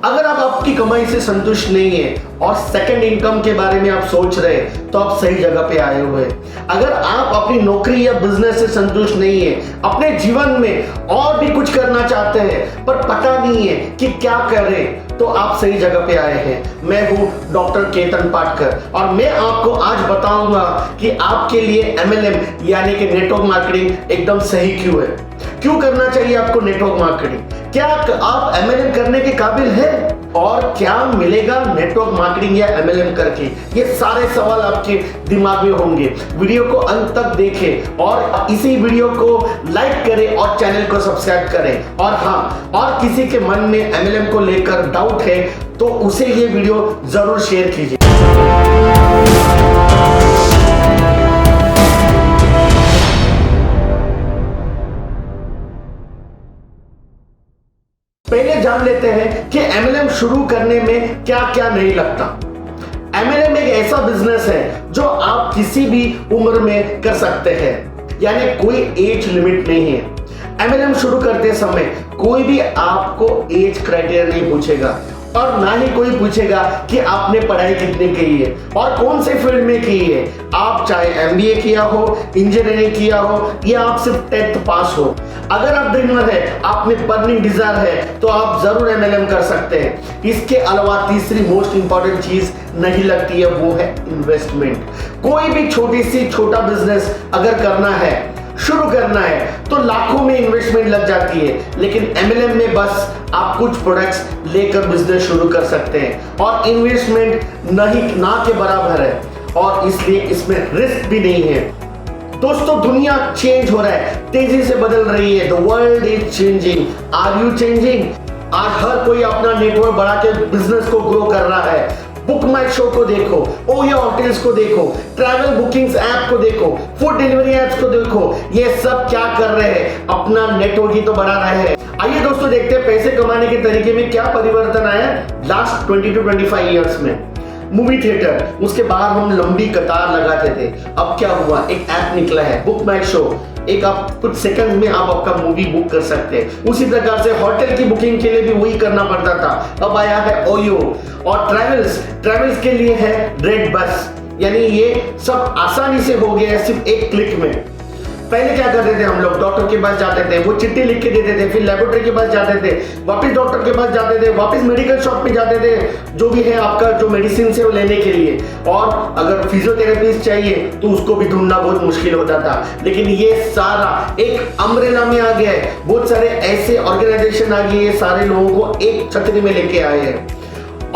अगर आप आपकी कमाई से संतुष्ट नहीं है और सेकंड इनकम के बारे में आप सोच रहे हैं तो आप सही जगह पे आए हुए हैं। अगर आप अपनी नौकरी या बिजनेस से संतुष्ट नहीं है, अपने जीवन में और भी कुछ करना चाहते हैं पर पता नहीं है कि क्या करें, तो आप सही जगह पे आए हैं। मैं हूं डॉक्टर केतन पाटकर और मैं आपको आज बताऊंगा कि आपके लिए MLM यानी कि नेटवर्क मार्केटिंग एकदम सही क्यों है। क्यों करना चाहिए आपको नेटवर्क मार्केटिंग, क्या आप MLM करने के काबिल है और क्या मिलेगा नेटवर्क मार्केटिंग या MLM करके, ये सारे सवाल आपके दिमाग में होंगे। वीडियो को अंत तक देखें और इसी वीडियो को लाइक करें और चैनल को सब्सक्राइब करें। और हाँ, और किसी के मन में MLM को लेकर डाउट है तो उसे ये वीडियो जरूर शेयर कीजिए। पहले जान लेते हैं कि MLM शुरू करने में क्या क्या नहीं लगता। MLM एक ऐसा बिजनेस है जो आप किसी भी उम्र में कर सकते हैं, यानी कोई एज लिमिट नहीं है। MLM शुरू करते समय कोई भी आपको एज क्राइटेरिया नहीं पूछेगा और ना ही कोई पूछेगा कि आपने पढ़ाई कितनी की है और कौन से फील्ड में की है। आप चाहे MBA किया हो, इंजीनियरिंग किया हो या आप सिर्फ 10th पास हो, अगर आप ड्रीमर है, आप में बर्निंग डिजायर है तो आप जरूर MLM कर सकते हैं। इसके अलावा तीसरी मोस्ट इंपॉर्टेंट चीज नहीं लगती है, वो है इन्वेस्टमेंट। कोई भी छोटा बिजनेस अगर करना है, शुरू करना है तो लाखों में इन्वेस्टमेंट लग जाती है, लेकिन MLM में बस आप कुछ प्रोडक्ट्स लेकर बिजनेस शुरू कर सकते हैं और इन्वेस्टमेंट ना के बराबर है और इसलिए इसमें रिस्क भी नहीं है। दोस्तों, दुनिया चेंज हो रहा है, तेजी से बदल रही है। The world is changing. Are you changing? आज हर कोई अपना नेटवर्क बढ़ा के बिजनेस को ग्रो कर रहा है। बुक माई शो को देखो, ओयो होटल्स को देखो, ट्रैवल बुकिंग्स ऐप को देखो, फूड डिलीवरी ऐप्स को देखो, ये सब क्या कर रहे हैं? अपना नेटवर्क ही तो बढ़ा रहे हैं। आइए दोस्तों, देखते हैं पैसे कमाने के तरीके में क्या परिवर्तन आया लास्ट 20 to 25 ईयर्स में। मूवी थिएटर, उसके बाहर हम लंबी कतार लगाते थे। अब क्या हुआ, एक ऐप निकला है बुक माई शो। एक आप कुछ सेकंड में आप आपका मूवी बुक कर सकते हैं। उसी प्रकार से होटल की बुकिंग के लिए भी वही करना पड़ता था, अब आया है ओयो। और ट्रैवल्स के लिए है रेड बस, यानी ये सब आसानी से हो गया है सिर्फ एक क्लिक में। पहले क्या करते थे हम लोग, डॉक्टर के पास जाते थे, वो चिट्ठी लिख के देते थे, फिर लेबोरेटरी के पास जाते थे, वापस डॉक्टर के पास जाते थे, वापस मेडिकल शॉप में जाते थे, जो भी है आपका जो मेडिसिन है वो लेने के लिए। और अगर फिजियोथेरेपिस्ट चाहिए तो उसको भी ढूंढना बहुत मुश्किल होता था। लेकिन ये सारा एक अम्ब्रेला में आ गया है, बहुत सारे ऐसे ऑर्गेनाइजेशन आ गए, सारे लोगों को एक छतरी में लेके आए हैं।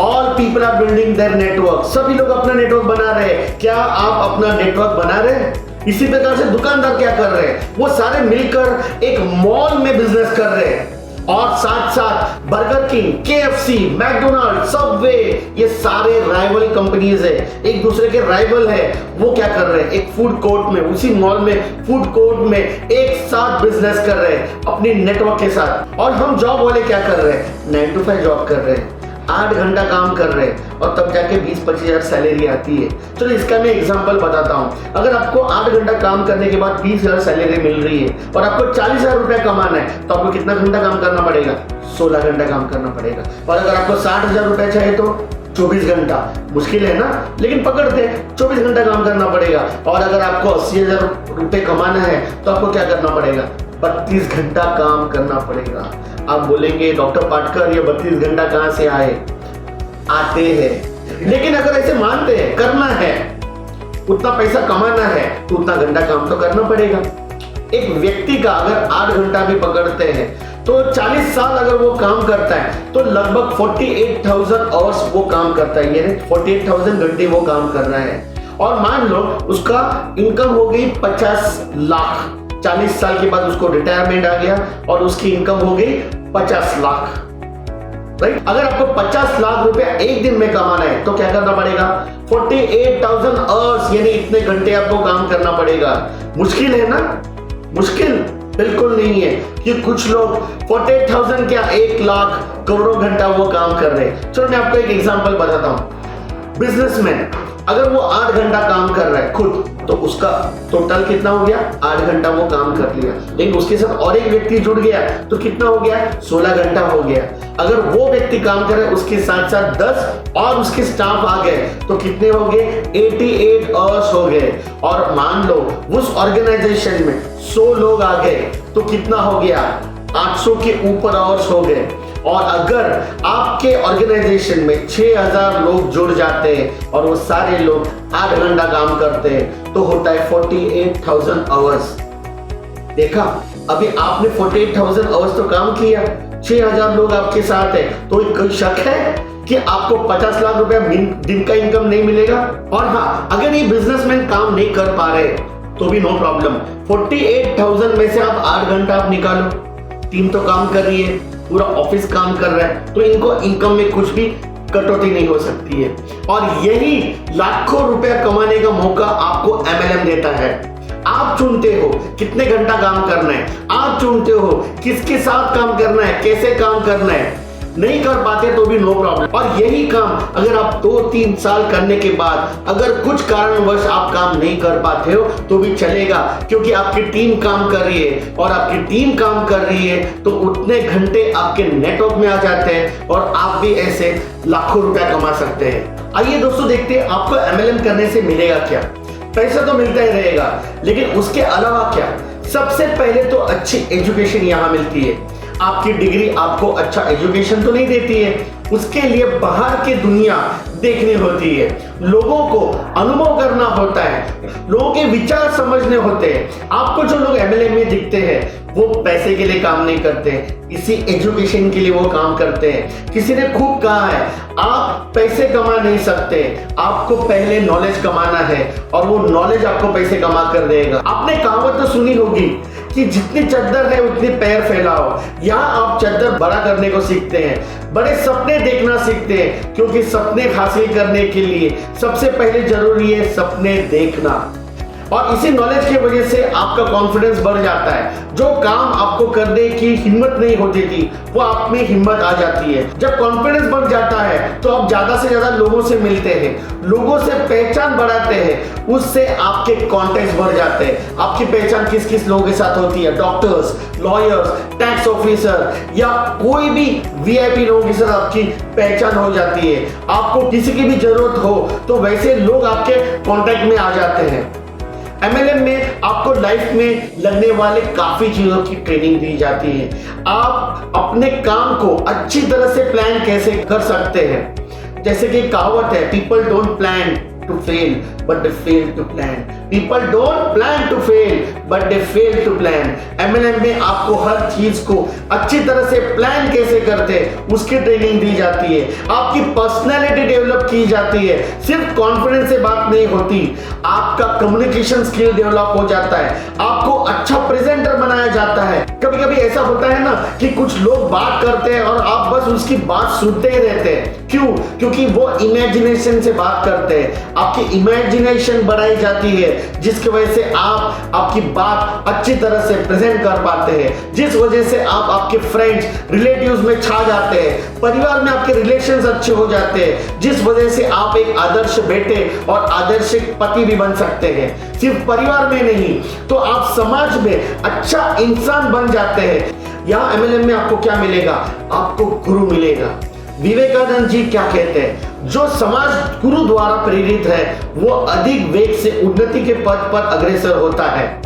All people are building their network. सभी लोग अपना नेटवर्क बना रहे हैं। क्या आप अपना नेटवर्क बना रहे हैं? इसी प्रकार से दुकानदार क्या कर रहे हैं, वो सारे मिलकर एक मॉल में बिजनेस कर रहे हैं। और साथ साथ Burger King, KFC, McDonald, Subway, ये सारे राइवल कंपनीज है, एक दूसरे के राइवल है। वो क्या कर रहे हैं, एक फूड कोर्ट में, उसी मॉल में, फूड कोर्ट में एक साथ बिजनेस कर रहे हैं अपने नेटवर्क के साथ। और हम जॉब वाले क्या कर रहे हैं, 9 to 5 जॉब कर रहे हैं, 8 घंटा काम कर रहे हैं और तब जाके 20-25 हज़ार सैलरी आती है। चलो इसका मैं एग्जांपल बताता हूँ। अगर आपको 8 घंटा काम करने के बाद 20 हज़ार सैलरी मिल रही है और आपको 40 हज़ार रुपया कमाना है तो आपको कितना घंटा काम करना पड़ेगा? 16 घंटा काम करना पड़ेगा। और अगर आपको 60 हज़ार रुपया चाहिए तो 24 घंटा। मुश्किल है ना, लेकिन पकड़ते हैं, 24 घंटा काम करना पड़ेगा। और अगर आपको 80 हज़ार रुपये कमाना है तो आपको क्या करना पड़ेगा? 32 घंटा काम करना पड़ेगा। आप बोलेंगे डॉक्टर पाटकर ये 32 घंटा कहां से आते हैं? लेकिन अगर ऐसे मानते हैं, करना है, उतना पैसा कमाना है तो उतना घंटा काम तो करना पड़ेगा। एक व्यक्ति का अगर 8 घंटा भी पकड़ते हैं तो 40 साल अगर वो काम करता है तो लगभग 48,000 आवर्स वो काम करता है, यानी 48,000 घंटे वो काम कर रहा है। और मान लो उसका इनकम हो गई 50 लाख, 40 साल के बाद उसको रिटायरमेंट आ गया और उसकी इनकम हो गई 50 लाख। राइट? अगर आपको 50 लाख रुपया एक दिन में कमाना है तो क्या करना पड़ेगा? 48,000 आवर्स, यानी इतने घंटे आपको काम करना पड़ेगा। मुश्किल है ना? मुश्किल बिल्कुल नहीं है कि कुछ लोग 48,000 क्या 1 लाख करोड़ों घंटा वो काम कर रहे हैं। चलो मैं आपको एक एग्जांपल बताता हूं। बिजनेसमैन अगर वो 8 घंटा काम कर रहा है खुद, तो उसका टोटल कितना हो गया? 8 घंटा वो काम कर लिया। लेकिन उसके साथ और एक व्यक्ति जुड़ गया तो कितना हो गया? 16 घंटा हो गया। अगर वो व्यक्ति काम करे उसके साथ साथ 10 और उसके स्टाफ आ गए तो कितने हो गए? 88 आवर्स हो गए। और मान लो उस ऑर्गेनाइजेशन में 100 लोग आ गए तो कितना हो गया? 800 के ऊपर आवर्स हो गए। और अगर आपके ऑर्गेनाइजेशन में 6000 लोग जुड़ जाते हैं और वो सारे लोग 8 घंटा काम करते हैं तो होता है 48,000 आवर्स। देखा, अभी आपने 48,000 आवर्स तो काम किया, 6000 लोग आपके साथ है, तो कोई शक है कि आपको 50 लाख रुपया दिन का इनकम नहीं मिलेगा? और हाँ, अगर ये बिजनेसमैन काम नहीं कर पा रहे तो भी नो प्रॉब्लम। 48,000 में से आप 8 घंटा आप निकालो, टीम तो काम कर रही है, पूरा ऑफिस काम कर रहा है, तो इनको इनकम में कुछ भी कटौती नहीं हो सकती है। और यही लाखों रुपया कमाने का मौका आपको एमएलएम देता है। आप चुनते हो कितने घंटा काम करना है, आप चुनते हो किसके साथ काम करना है, कैसे काम करना है। नहीं कर पाते तो भी नो प्रॉब्लम। और यही काम अगर आप 2-3 साल करने के बाद अगर कुछ कारणवश आप काम नहीं कर पाते हो तो भी चलेगा, क्योंकि आपकी टीम काम कर रही है। और आपकी टीम काम कर रही है तो उतने घंटे आपके नेटवर्क में आ जाते हैं और आप भी ऐसे लाखों रुपया कमा सकते हैं। आइए दोस्तों देखते हैं आपको एमएलएम करने से मिलेगा क्या। पैसा तो मिलता ही रहेगा, लेकिन उसके अलावा क्या? सबसे पहले तो अच्छी एजुकेशन यहाँ मिलती है। आपकी डिग्री आपको अच्छा एजुकेशन तो नहीं देती है, उसके लिए बाहर की दुनिया देखनी होती है, लोगों को अनुभव करना होता है, लोगों के विचार समझने होते हैं। आपको जो लोग एमएलएम में दिखते हैं वो पैसे के लिए काम नहीं करते, इसी एजुकेशन के लिए वो काम करते हैं। किसी ने खूब कहा है, आप पैसे कमा नहीं सकते, आपको पहले नॉलेज कमाना है और वो नॉलेज आपको पैसे कमा कर देगा। आपने कहावत तो सुनी होगी कि जितनी चद्दर है उतनी पैर फैलाओ। यहाँ आप चद्दर बड़ा करने को सीखते हैं, बड़े सपने देखना सीखते हैं, क्योंकि सपने हासिल करने के लिए सबसे पहले जरूरी है सपने देखना। और इसी नॉलेज की वजह से आपका कॉन्फिडेंस बढ़ जाता है। जो काम आपको करने की हिम्मत नहीं होती थी वो आप में हिम्मत आ जाती है। जब कॉन्फिडेंस बढ़ जाता है तो आप ज्यादा से ज्यादा लोगों से मिलते हैं, लोगों से पहचान बढ़ाते हैं, उससे आपके कॉन्टेक्ट बढ़ जाते हैं। आपकी पहचान किस किस लोगों के साथ होती है? डॉक्टर्स, लॉयर्स, टैक्स ऑफिसर या कोई भी वीआईपी लोगों के साथ आपकी पहचान हो जाती है। आपको किसी की भी जरूरत हो तो वैसे लोग आपके कॉन्टेक्ट में आ जाते हैं। एमएलएम में आपको लाइफ में लगने वाले काफी चीजों की ट्रेनिंग दी जाती है। आप अपने काम को अच्छी तरह से प्लान कैसे कर सकते हैं। जैसे कि कहावत है, people don't plan to fail but they fail to plan. People don't plan to fail but they fail to plan. MLM में आपको हर चीज को अच्छी तरह से प्लान कैसे करते हैं उसकी ट्रेनिंग दी जाती है। आपकी पर्सनैलिटी डेवलप की जाती है। सिर्फ कॉन्फिडेंस से बात नहीं होती, आपका कम्युनिकेशन स्किल डेवलप हो जाता है, आपको अच्छा प्रेजेंटर बनाया जाता है। कभी कभी ऐसा होता है ना कि कुछ लोग बात करते हैं और आप बस उसकी बात सुनते ही रहते हैं। क्यों? क्योंकि वो इमेजिनेशन से बात करते हैं। आपकी इमेजिनेशन बढ़ाई जाती है जिसकी वजह से आप आपकी बात अच्छी तरह से प्रेजेंट कर पाते हैं, जिस वजह से आप आपके फ्रेंड्स रिलेटिव्स में छा जाते हैं, परिवार में आपके रिलेशंस अच्छे हो जाते हैं, जिस वजह से आप एक आदर्श बेटे और आदर्श पति भी बन सकते हैं। सिर्फ परिवार में नहीं तो आप समाज में अच्छा इंसान बन जाते हैं। यहाँ एमएलएम में आपको क्या मिलेगा? आपको गुरु मिलेगा। विवेकानंद जी क्या कहते हैं? जो समाज गुरु द्वारा प्रेरित है वो अधिक वेग से उन्नति के पथ पर अग्रसर होता है।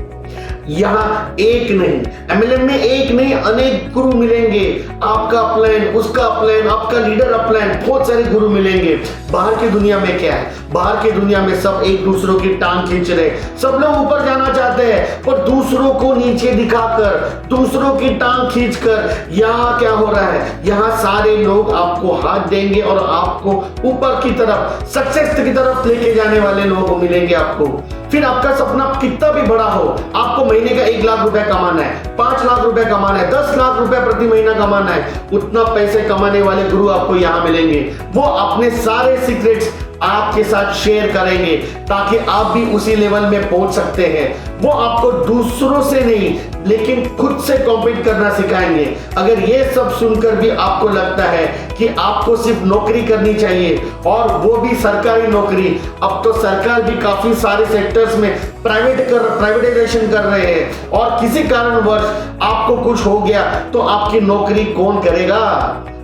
यहाँ एक नहीं, एमएलएम में एक नहीं अनेक गुरु मिलेंगे। आपका प्लान, उसका प्लान, आपका लीडर प्लान, बहुत सारे गुरु मिलेंगे। बाहर की दुनिया में क्या है? बाहर की दुनिया में सब एक दूसरों की टांग खींच रहे, सब लोग ऊपर जाना चाहते हैं पर दूसरों को नीचे दिखाकर, दूसरों की टांग खींचकर। यहाँ क्या हो रहा है? यहाँ सारे लोग आपको हाथ देंगे और आपको ऊपर की तरफ, सक्सेस की तरफ लेके जाने वाले लोग मिलेंगे आपको। फिर आपका सपना कितना भी बड़ा हो, आपको महीने का 1 लाख रुपए कमाना है, 5 लाख रुपए कमाना है, 10 लाख रुपए प्रति महीना कमाना है, उतना पैसे कमाने वाले गुरु आपको यहाँ मिलेंगे। वो अपने सारे सीक्रेट्स आपके साथ शेयर करेंगे ताकि आप भी उसी लेवल में पहुंच सकते हैं। वो आपको दूसरों से नहीं लेकिन खुद से कॉम्पीट करना सिखाएंगे। अगर ये सब सुनकर भी आपको लगता है कि आपको सिर्फ नौकरी करनी चाहिए और वो भी सरकारी नौकरी, अब तो सरकार भी काफी सारे सेक्टर्स में प्राइवेटाइजेशन कर रहे हैं और किसी कारणवश आपको कुछ हो गया तो आपकी नौकरी कौन करेगा,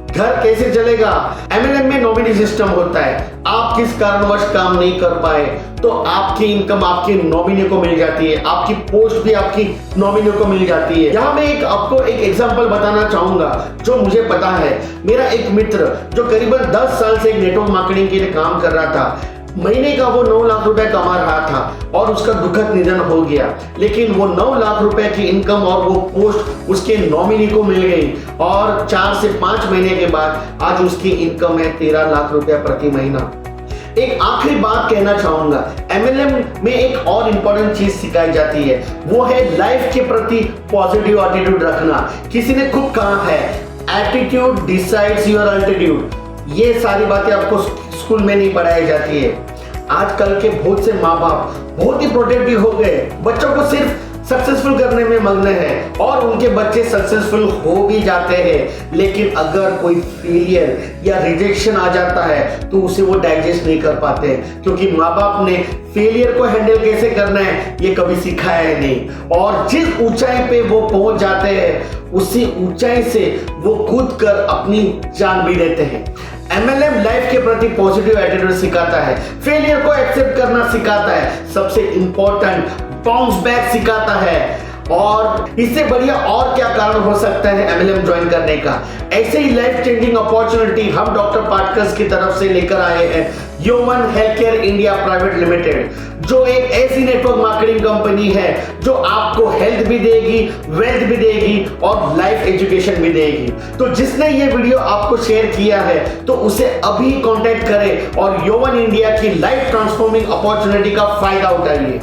घर कैसे चलेगा। एमएलएम में नॉमिनी सिस्टम होता है। आप किस कारणवश काम नहीं कर पाए तो आपकी इनकम आपके नॉमिनी को मिल जाती है, आपकी पोस्ट भी आपकी नॉमिनी को मिल जाती है। यहाँ मैं आपको एक एग्जांपल बताना चाहूंगा जो मुझे पता है। मेरा एक मित्र जो करीबन 10 साल से एक नेटवर्क मार्केटिंग के लिए काम कर रहा था, महीने का वो 9 लाख रुपए कमा रहा था और उसका दुखद निधन हो गया। लेकिन वो 9 लाख रुपए की इनकम और वो पोस्ट उसके नॉमिनी को मिल गई और 4 से 5 महीने के बाद आज उसकी इनकम है 13 लाख रुपए प्रति महीना। एक आखिरी बात कहना चाहूंगा, एमएलएम में एक और इंपॉर्टेंट चीज सिखाई जाती है, वो है लाइफ के प्रति पॉजिटिव एटीट्यूड रखना। किसी ने खूब कहा है, एटीट्यूड डिसाइड्स योर अल्टीट्यूड। ये सारी बातें आपको स्कूल में नहीं पढ़ाई जाती है। आजकल के बहुत से माँ बाप बहुत ही प्रोटेक्टिव हो गए, बच्चों को सिर्फ सक्सेसफुल करने में मग्न हैं और उनके बच्चे सक्सेसफुल हो भी जाते हैं। लेकिन अगर कोई फेलियर या रिजेक्शन आ जाता है तो उसे वो डाइजेस्ट नहीं कर पाते क्योंकि माँ बाप ने फेलियर को हैंडल कैसे करना है ये कभी सिखाया है नहीं। और जिस ऊंचाई पे वो पहुंच जाते हैं उसी ऊंचाई से वो कूद कर अपनी जान भी देते हैं। एमएलएम लाइफ के प्रति पॉजिटिव एटीट्यूड सिखाता है, फेलियर को एक्सेप्ट करना सिखाता है, सबसे इंपॉर्टेंट बाउंस बैक सिखाता है। और इससे बढ़िया और क्या कारण हो सकता है एमएलएम ज्वाइन करने का। ऐसे ही लाइफ चेंजिंग अपॉर्चुनिटी हम डॉक्टर पार्टकर्स की तरफ से लेकर आए हैं human healthcare India private limited, जो एक ऐसी नेटवर्क मार्केटिंग कंपनी है जो आपको हेल्थ भी देगी, वेल्थ भी देगी और लाइफ एजुकेशन भी देगी। तो जिसने ये वीडियो आपको शेयर किया है तो उसे अभी कांटेक्ट करें और ह्यूमन इंडिया की लाइफ ट्रांसफॉर्मिंग अपॉर्चुनिटी का फायदा उठाइए।